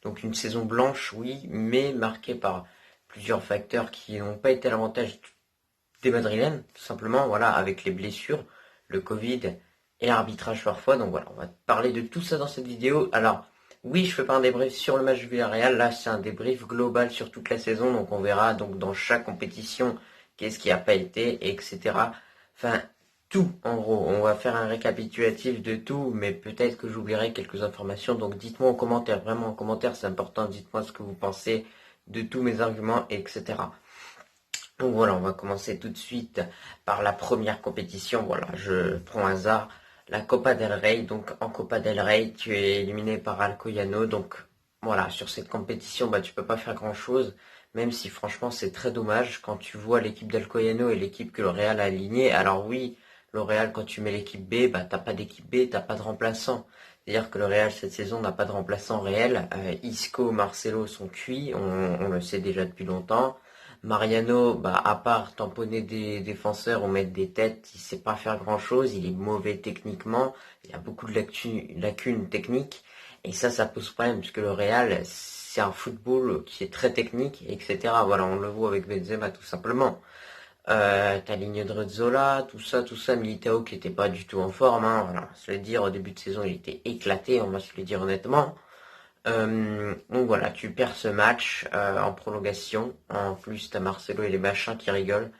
Donc une saison blanche, oui, mais marquée par plusieurs facteurs qui n'ont pas été à l'avantage des Madrilènes, tout simplement, voilà, avec les blessures, le Covid et l'arbitrage parfois. Donc voilà, on va parler de tout ça dans cette vidéo. Alors, oui, je fais pas un débrief sur le match du Villarreal, là c'est un débrief global sur toute la saison, donc on verra donc dans chaque compétition qu'est-ce qui n'a pas été, etc. Enfin, tout en gros, on va faire un récapitulatif de tout, mais peut-être que j'oublierai quelques informations, donc dites-moi en commentaire, vraiment en commentaire c'est important, dites-moi ce que vous pensez de tous mes arguments, etc. Donc voilà, on va commencer tout de suite par la première compétition. Voilà, je prends hasard la Copa del Rey. Donc en Copa del Rey, tu es éliminé par Alcoyano. Donc voilà, sur cette compétition, bah tu peux pas faire grand-chose, même si franchement c'est très dommage quand tu vois l'équipe d'Alcoyano et l'équipe que le Real a alignée. Alors oui, le Real quand tu mets l'équipe B, bah t'as pas d'équipe B, t'as pas de remplaçant. C'est-à-dire que le Real cette saison n'a pas de remplaçant réel. Isco, Marcelo sont cuits, on le sait déjà depuis longtemps. Mariano, bah, à part tamponner des défenseurs ou mettre des têtes, il sait pas faire grand-chose, il est mauvais techniquement, il y a beaucoup de lacunes techniques, et ça pose problème, puisque le Real, c'est un football qui est très technique, etc. Voilà, on le voit avec Benzema, tout simplement. T'as ligne de Rezzola, tout ça, Militao qui était pas du tout en forme, hein, voilà, on va se le dire, au début de saison, il était éclaté, on va se le dire honnêtement. Donc voilà, tu perds ce match en prolongation. En plus, t'as Marcelo et les machins qui rigolent.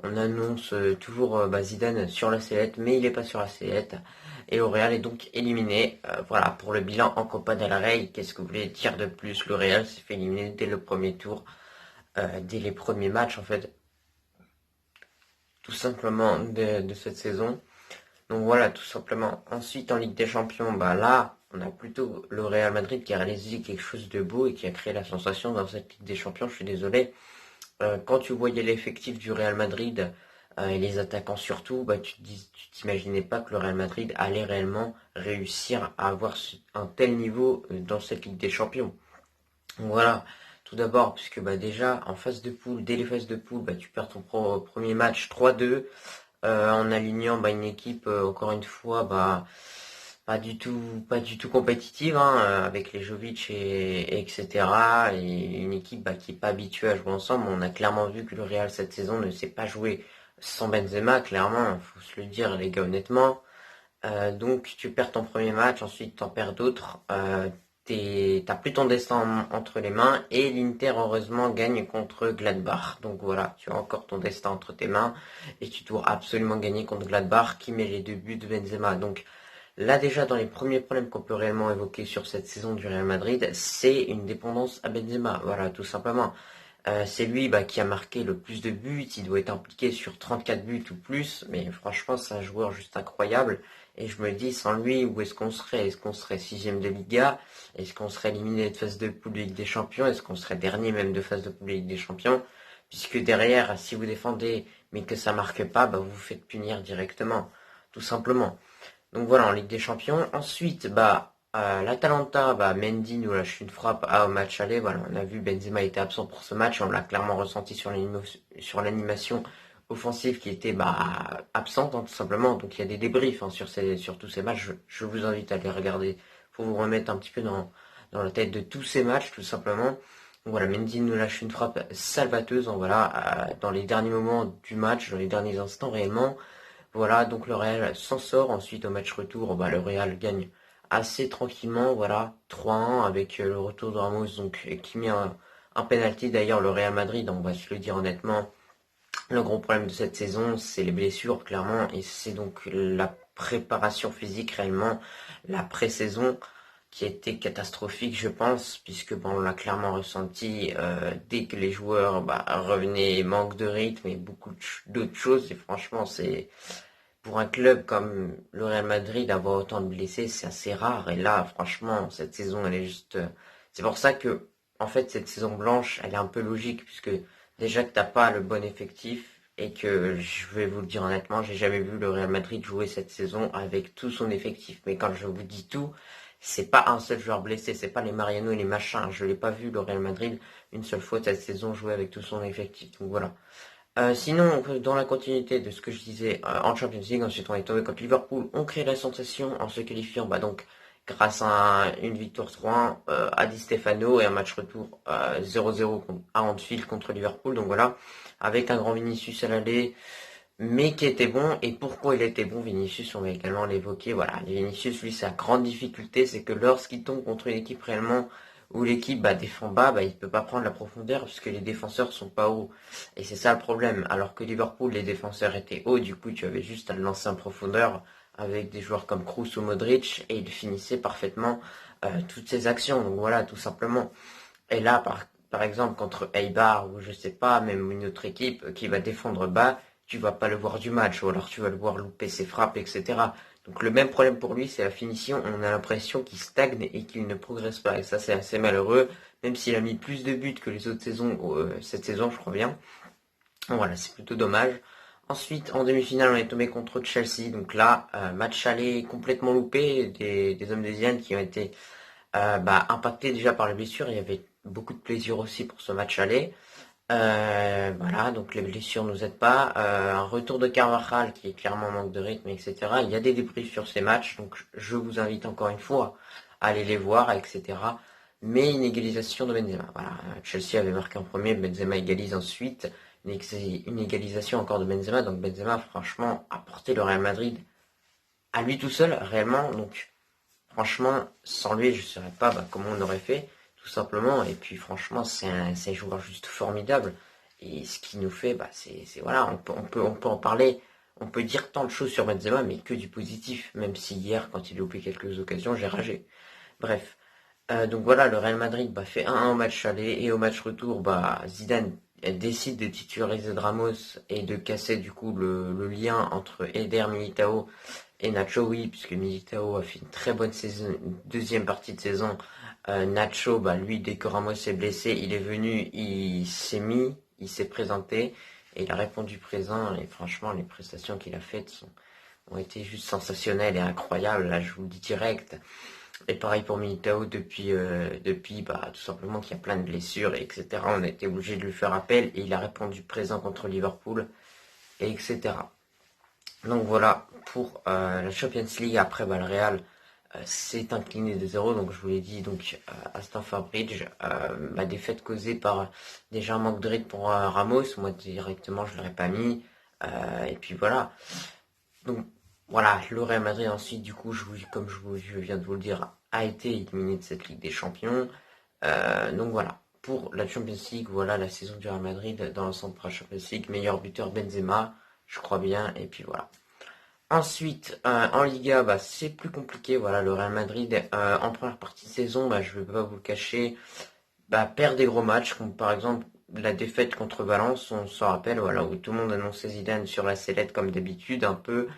On annonce toujours Zidane sur la sellette, mais il n'est pas sur la sellette. Et le Real est donc éliminé. Voilà, pour le bilan en Copa del Rey, qu'est-ce que vous voulez dire de plus? Le Real s'est fait éliminer dès le premier tour, dès les premiers matchs en fait, tout simplement de cette saison. Donc voilà, tout simplement. Ensuite, en Ligue des Champions, bah là, on a plutôt le Real Madrid qui a réalisé quelque chose de beau et qui a créé la sensation dans cette Ligue des Champions. Je suis désolé. Quand tu voyais l'effectif du Real Madrid et les attaquants surtout, bah tu t'imaginais pas que le Real Madrid allait réellement réussir à avoir un tel niveau dans cette Ligue des Champions. Donc voilà. Tout d'abord, puisque bah déjà en phase de poule, dès les phases de poule, bah tu perds ton premier match 3-2 en alignant une équipe encore une fois pas du tout compétitive hein, avec les Jovic et etc. Et une équipe qui est pas habituée à jouer ensemble. On a clairement vu que le Real cette saison ne sait pas jouer sans Benzema, clairement, faut se le dire les gars honnêtement. Donc tu perds ton premier match, ensuite t'en perds d'autres. T'as plus ton destin entre les mains et l'Inter heureusement gagne contre Gladbach. Donc voilà, tu as encore ton destin entre tes mains et tu dois absolument gagner contre Gladbach qui met les deux buts de Benzema. Donc là déjà dans les premiers problèmes qu'on peut réellement évoquer sur cette saison du Real Madrid, c'est une dépendance à Benzema. Voilà, tout simplement. C'est lui qui a marqué le plus de buts, il doit être impliqué sur 34 buts ou plus, mais franchement c'est un joueur juste incroyable. Et je me dis, sans lui, où est-ce qu'on serait? Est-ce qu'on serait sixième de Liga? Est-ce qu'on serait éliminé de phase de poule de Ligue des Champions? Est-ce qu'on serait dernier même de phase de poule de Ligue des Champions? Puisque derrière, si vous défendez mais que ça marque pas, vous vous faites punir directement, tout simplement. Donc voilà, en Ligue des Champions. Ensuite, l'Atalanta, Mendy nous lâche une frappe au match aller. Voilà, on a vu Benzema était absent pour ce match, on l'a clairement ressenti sur l'animation offensive qui était absente hein, tout simplement. Donc il y a des débriefs hein, sur tous ces matchs. Je vous invite à les regarder pour vous remettre un petit peu dans la tête de tous ces matchs tout simplement. Donc voilà, Mendy nous lâche une frappe salvateuse hein, dans les derniers moments du match, dans les derniers instants réellement. Voilà, donc le Real s'en sort. Ensuite, au match retour, le Real gagne assez tranquillement. Voilà, 3-1 avec le retour de Ramos, donc qui met un penalty. D'ailleurs, le Real Madrid, on va se le dire honnêtement, le gros problème de cette saison, c'est les blessures, clairement, et c'est donc la préparation physique réellement, la pré-saison qui a été catastrophique, je pense, puisque on l'a clairement ressenti dès que les joueurs revenaient, manque de rythme et beaucoup d'autres choses. Et franchement, c'est pour un club comme le Real Madrid, avoir autant de blessés, c'est assez rare. Et là, franchement, cette saison, elle est juste. C'est pour ça que, en fait, cette saison blanche, elle est un peu logique, puisque déjà que t'as pas le bon effectif, et que je vais vous le dire honnêtement, j'ai jamais vu le Real Madrid jouer cette saison avec tout son effectif. Mais quand je vous dis tout, c'est pas un seul joueur blessé, c'est pas les Mariano et les machins. Je l'ai pas vu le Real Madrid une seule fois cette saison jouer avec tout son effectif. Donc voilà. Sinon, dans la continuité de ce que je disais en Champions League, ensuite on est tombé contre Liverpool, on crée la sensation en se qualifiant donc grâce à une victoire 3-1 à Di Stefano et un match retour 0-0 à Anfield contre Liverpool. Donc voilà, avec un grand Vinicius à l'aller, mais qui était bon. Et pourquoi il était bon, Vinicius, on va également l'évoquer. Voilà, Vinicius, lui, sa grande difficulté, c'est que lorsqu'il tombe contre une équipe réellement où l'équipe défend bas, il peut pas prendre la profondeur puisque les défenseurs sont pas hauts. Et c'est ça le problème. Alors que Liverpool, les défenseurs étaient hauts, du coup, tu avais juste à le lancer en profondeur avec des joueurs comme Kroos ou Modric et il finissait parfaitement toutes ses actions. Donc voilà, tout simplement. Et là, par exemple, contre Eibar ou je sais pas, même une autre équipe qui va défendre bas, tu vas pas le voir du match, ou alors tu vas le voir louper ses frappes, etc. Donc le même problème pour lui, c'est la finition. On a l'impression qu'il stagne et qu'il ne progresse pas. Et ça, c'est assez malheureux, même s'il a mis plus de buts que les autres saisons, cette saison, je crois bien. Voilà, c'est plutôt dommage. Ensuite, en demi-finale, on est tombé contre Chelsea. Donc là, match aller complètement loupé. Des hommes des Zian qui ont été impactés déjà par les blessures. Il y avait beaucoup de plaisir aussi pour ce match aller. Voilà, donc les blessures nous aident pas. Un retour de Carvajal qui est clairement en manque de rythme, etc. Il y a des débriefs sur ces matchs, donc je vous invite encore une fois à aller les voir, etc. Mais une égalisation de Benzema. Voilà, Chelsea avait marqué en premier, Benzema égalise ensuite. Une égalisation encore de Benzema, donc Benzema franchement a porté le Real Madrid à lui tout seul réellement. Donc franchement, sans lui, je ne saurais pas comment on aurait fait, tout simplement. Et puis franchement, c'est un joueur juste formidable. Et ce qu'il nous fait, c'est voilà, on peut en parler, on peut dire tant de choses sur Benzema, mais que du positif. Même si hier, quand il a loupé quelques occasions, j'ai ragé. Bref. Donc voilà, le Real Madrid fait 1-1 au match aller et au match retour, Zidane décide de titulariser Ramos et de casser du coup le lien entre Eder Militao et Nacho, oui, puisque Militao a fait une très bonne saison, deuxième partie de saison. Nacho, lui, dès que Ramos est blessé, il est venu, il s'est mis, il s'est présenté et il a répondu présent. Et franchement, les prestations qu'il a faites ont été juste sensationnelles et incroyables. Là, je vous le dis direct. Et pareil pour Militao depuis tout simplement qu'il y a plein de blessures, etc. On a été obligé de lui faire appel et il a répondu présent contre Liverpool, et etc. Donc voilà pour la Champions League. Après, le Real s'est incliné de 0. Donc je vous l'ai dit, donc à Stamford Bridge, ma défaite causée par déjà un manque de rythme pour Ramos. Moi directement, je l'aurais pas mis. Et puis voilà. Donc voilà, le Real Madrid ensuite, du coup, comme je viens de vous le dire, a été éliminé de cette Ligue des Champions. Donc voilà, pour la Champions League, voilà la saison du Real Madrid dans l'ensemble pour la Champions League, meilleur buteur Benzema, je crois bien, et puis voilà. Ensuite, en Liga, c'est plus compliqué. Voilà, le Real Madrid, en première partie de saison, je ne vais pas vous le cacher, perd des gros matchs, comme par exemple la défaite contre Valence, on s'en rappelle, voilà, où tout le monde annonçait Zidane sur la sellette comme d'habitude, un peu,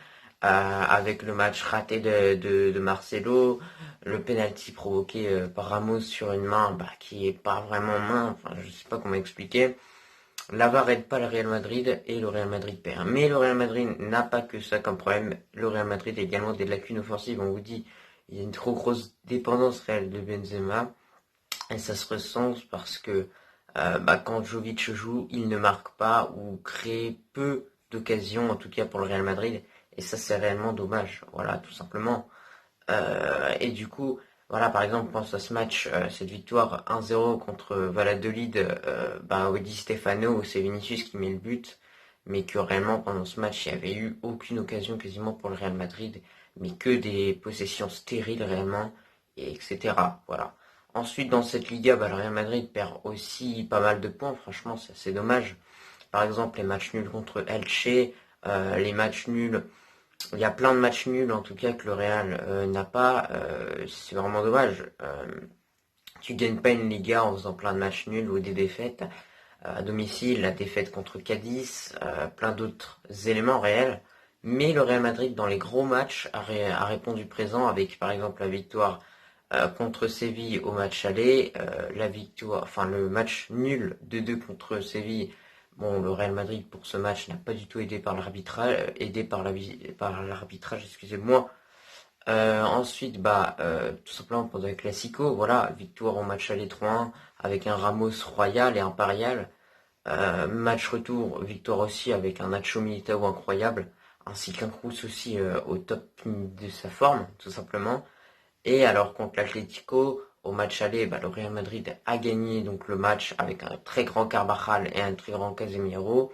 avec le match raté de Marcelo, le penalty provoqué par Ramos sur une main qui est pas vraiment main, enfin je sais pas comment expliquer. La VAR aide pas le Real Madrid et le Real Madrid perd. Mais le Real Madrid n'a pas que ça comme problème. Le Real Madrid a également des lacunes offensives. On vous dit, il y a une trop grosse dépendance réelle de Benzema. Et ça se ressent parce que quand Jovic joue, il ne marque pas ou crée peu d'occasions, en tout cas pour le Real Madrid. Et ça, c'est réellement dommage. Voilà, tout simplement. Et du coup, voilà, par exemple, pense à ce match, cette victoire 1-0 contre Valladolid, Di Stefano, c'est Vinicius qui met le but, mais que réellement pendant ce match, il n'y avait eu aucune occasion quasiment pour le Real Madrid, mais que des possessions stériles réellement, et etc. Voilà. Ensuite, dans cette Liga, le Real Madrid perd aussi pas mal de points, franchement, c'est assez dommage. Par exemple, les matchs nuls contre Elche, les matchs nuls. Il y a plein de matchs nuls en tout cas que le Real n'a pas. C'est vraiment dommage. Tu gagnes pas une Liga en faisant plein de matchs nuls ou des défaites. À domicile, la défaite contre Cadiz, plein d'autres éléments réels. Mais le Real Madrid, dans les gros matchs, a répondu présent avec par exemple la victoire contre Séville au match aller, la victoire, enfin le match nul 2-2 contre Séville. Bon, le Real Madrid pour ce match n'a pas du tout par l'arbitrage, excusez-moi. Ensuite, tout simplement pendant le Classico, voilà, victoire au match aller 3-1 avec un Ramos royal et impérial. Match retour, victoire aussi avec un Nacho Militao incroyable, ainsi qu'un Kroos aussi au top de sa forme, tout simplement. Et alors contre l'Atlético, au match aller, le Real Madrid a gagné donc le match avec un très grand Carvajal et un très grand Casemiro.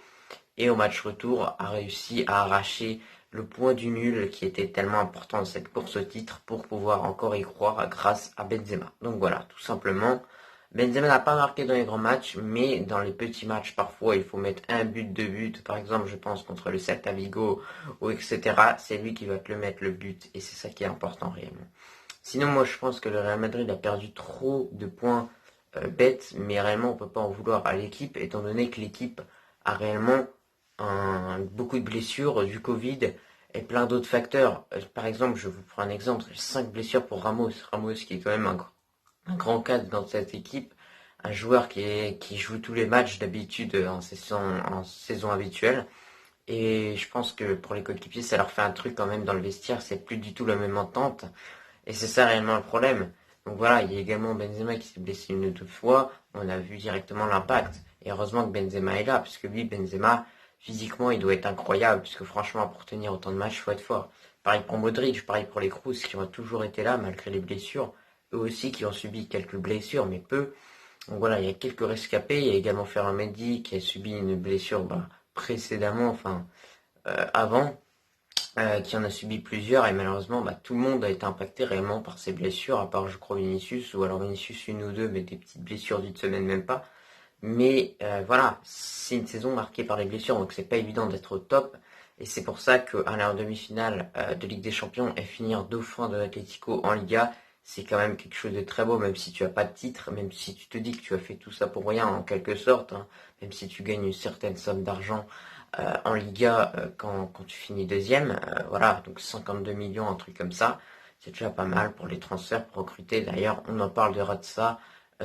Et au match retour, a réussi à arracher le point du nul qui était tellement important dans cette course au titre pour pouvoir encore y croire grâce à Benzema. Donc voilà, tout simplement. Benzema n'a pas marqué dans les grands matchs, mais dans les petits matchs, parfois, il faut mettre un but, deux buts. Par exemple, je pense contre le Celta Vigo, ou etc. C'est lui qui va te le mettre, le but. Et c'est ça qui est important réellement. Sinon, moi, je pense que le Real Madrid a perdu trop de points bêtes, mais réellement, on peut pas en vouloir à l'équipe, étant donné que l'équipe a réellement beaucoup de blessures, du Covid et plein d'autres facteurs. Par exemple, je vous prends un exemple, 5 blessures pour Ramos. Ramos qui est quand même un grand cadre dans cette équipe, un joueur qui joue tous les matchs d'habitude en saison habituelle. Et je pense que pour les coéquipiers, ça leur fait un truc quand même dans le vestiaire, c'est plus du tout la même entente. Et c'est ça réellement le problème. Donc voilà, il y a également Benzema qui s'est blessé une ou deux fois. On a vu directement l'impact. Et heureusement que Benzema est là, puisque lui, Benzema, physiquement, il doit être incroyable, puisque franchement, pour tenir autant de matchs, il faut être fort. Pareil pour Modric, pareil pour les Kroos, qui ont toujours été là malgré les blessures. Eux aussi qui ont subi quelques blessures, mais peu. Donc voilà, il y a quelques rescapés. Il y a également Ferland Mendy qui a subi une blessure précédemment, avant. Qui en a subi plusieurs et malheureusement tout le monde a été impacté réellement par ces blessures, à part je crois Vinicius, ou alors Vinicius une ou deux, mais des petites blessures d'une semaine même pas. Mais voilà, c'est une saison marquée par les blessures, donc c'est pas évident d'être au top. Et c'est pour ça qu'à la demi-finale de Ligue des Champions et finir dauphin de l'Atlético en Liga, c'est quand même quelque chose de très beau, même si tu as pas de titre, même si tu te dis que tu as fait tout ça pour rien en quelque sorte, hein, même si tu gagnes une certaine somme d'argent en Liga quand tu finis deuxième, voilà, donc 52 millions, un truc comme ça, c'est déjà pas mal pour les transferts, pour recruter. D'ailleurs, on en parle de ça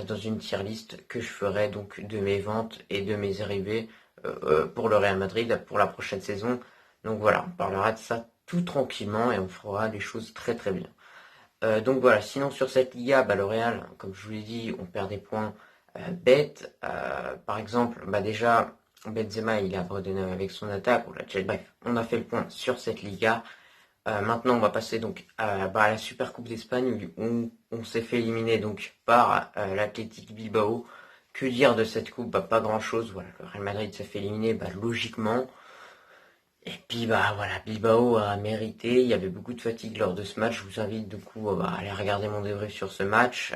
dans une tier list que je ferai donc de mes ventes et de mes arrivées pour le Real Madrid pour la prochaine saison. Donc voilà, on parlera de ça tout tranquillement et on fera les choses très très bien. Donc voilà, sinon sur cette Liga, le Real, comme je vous l'ai dit, on perd des points bêtes. Par exemple, déjà, Benzema, il a abandonné avec son attaque. Bref, on a fait le point sur cette Liga. Maintenant, on va passer donc à la Super Coupe d'Espagne où on s'est fait éliminer donc par l'Athletic Bilbao. Que dire de cette coupe? Pas grand-chose. Voilà, le Real Madrid s'est fait éliminer logiquement. Et puis voilà, Bilbao a mérité. Il y avait beaucoup de fatigue lors de ce match. Je vous invite du coup à aller regarder mon débrief sur ce match.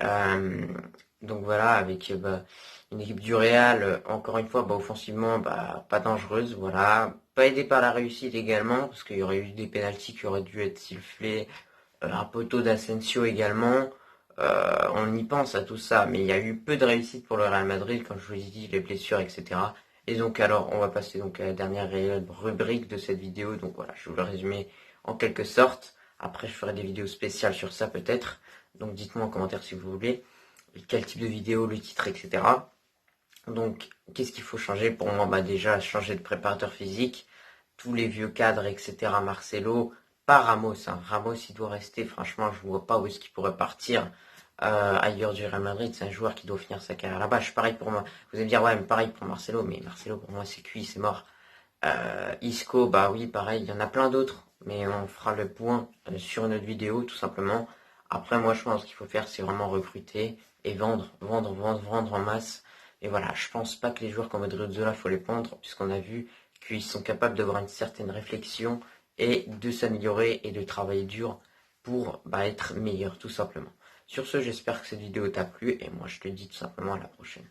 Donc voilà, avec une équipe du Real, encore une fois, offensivement, pas dangereuse, voilà. Pas aidé par la réussite également, parce qu'il y aurait eu des pénaltys qui auraient dû être sifflés, un poteau d'Asensio également. On y pense à tout ça, mais il y a eu peu de réussite pour le Real Madrid, comme je vous ai dit, les blessures, etc. Et donc alors, on va passer donc à la dernière rubrique de cette vidéo. Donc voilà, je vais vous le résumer en quelque sorte. Après, je ferai des vidéos spéciales sur ça peut-être. Donc dites-moi en commentaire si vous voulez. Quel type de vidéo, le titre, etc. Donc, qu'est-ce qu'il faut changer pour moi? Déjà, changer de préparateur physique. Tous les vieux cadres, etc. Marcelo, pas Ramos. Ramos, il doit rester. Franchement, je ne vois pas où est-ce qu'il pourrait partir ailleurs du Real Madrid. C'est un joueur qui doit finir sa carrière là-bas. Pareil pour moi. Vous allez me dire, ouais, mais pareil pour Marcelo. Mais Marcelo, pour moi, c'est cuit, c'est mort. Isco, oui, pareil. Il y en a plein d'autres. Mais on fera le point sur une autre vidéo, tout simplement. Après, moi, je pense qu'il faut faire, c'est vraiment recruter et vendre en masse. Et voilà, je pense pas que les joueurs comme Odriozola, faut les prendre, puisqu'on a vu qu'ils sont capables d'avoir une certaine réflexion et de s'améliorer et de travailler dur pour être meilleurs, tout simplement. Sur ce, j'espère que cette vidéo t'a plu, et moi je te dis tout simplement à la prochaine.